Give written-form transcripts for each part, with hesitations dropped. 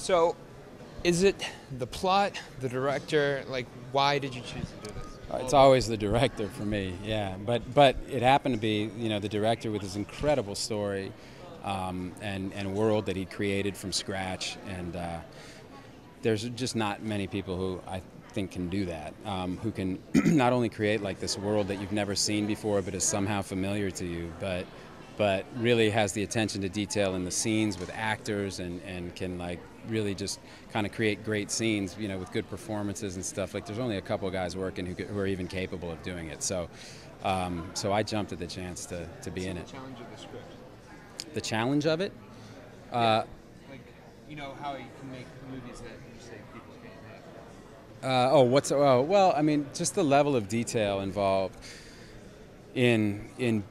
So, is it the plot, the director? Like, why did you choose to do this? It's always the director for me, yeah. But it happened to be, the director with his incredible story, and world that he created from scratch. And there's just not many people who I think can do that, who can not only create like this world that you've never seen before, but is somehow familiar to you, but really has the attention to detail in the scenes with actors, and can like really just kind of create great scenes, with good performances and stuff. Like there's only a couple of guys working who are even capable of doing it. So I jumped at the chance to be in it. The challenge of the script. The challenge of it? Yeah. Like, how you can make movies that you say people can't make. Well, I mean, just the level of detail involved in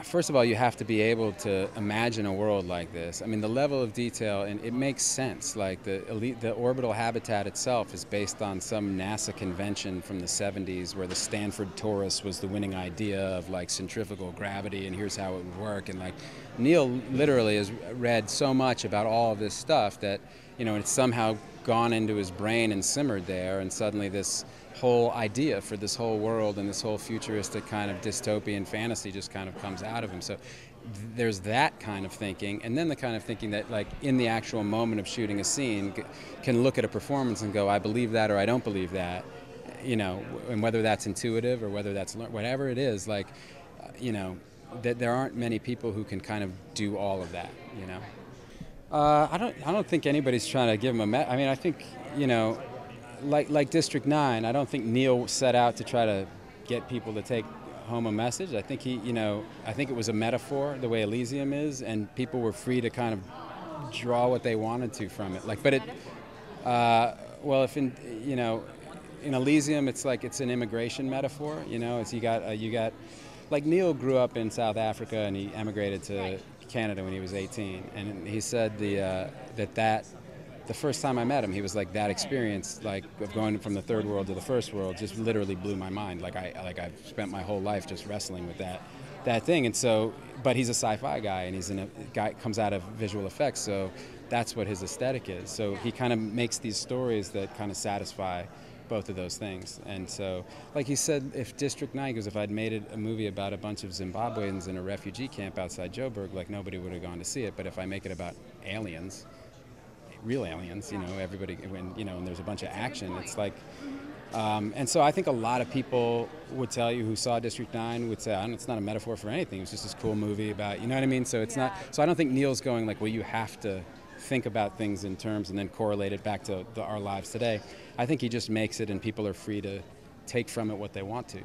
first of all, you have to be able to imagine a world like this. I mean, the level of detail, and it makes sense. Like the orbital habitat itself is based on some NASA convention from the 70s where the Stanford torus was the winning idea of like centrifugal gravity, and here's how it would work. And like Neil literally has read so much about all of this stuff that, it's somehow gone into his brain and simmered there, and suddenly this whole idea for this whole world and this whole futuristic kind of dystopian fantasy just kind of comes out of him. So there's that kind of thinking, and then the kind of thinking that like in the actual moment of shooting a scene can look at a performance and go, I believe that or I don't believe that, and whether that's intuitive or whether that's whatever it is, like, that there aren't many people who can kind of do all of that, I don't think anybody's trying to give him a I mean, I think, like District 9, I don't think Neil set out to try to get people to take home a message. I think I think it was a metaphor, the way Elysium is, and people were free to kind of draw what they wanted to from it. Like, but it, well, if in Elysium, it's like it's an immigration metaphor. It's you got, like Neil grew up in South Africa and he emigrated to Canada when he was 18, and he said that the first time I met him, he was like, that experience, like of going from the third world to the first world, just literally blew my mind. I've spent my whole life just wrestling with that thing. And so, but he's a sci-fi guy, and he's a guy comes out of visual effects, so that's what his aesthetic is. So he kind of makes these stories that kind of satisfy both of those things. And so, like he said, if District 9 goes, if I'd made a movie about a bunch of Zimbabweans in a refugee camp outside Joburg, like nobody would have gone to see it. But if I make it about aliens, real aliens, everybody, and there's a bunch of action, it's like, and so I think a lot of people would tell you who saw District 9 would say, it's not a metaphor for anything, it's just this cool movie about, you know what I mean? So it's not, so I don't think Neil's going like, well, you have to think about things in terms and then correlate it back to our lives today. I think he just makes it, and people are free to take from it what they want to,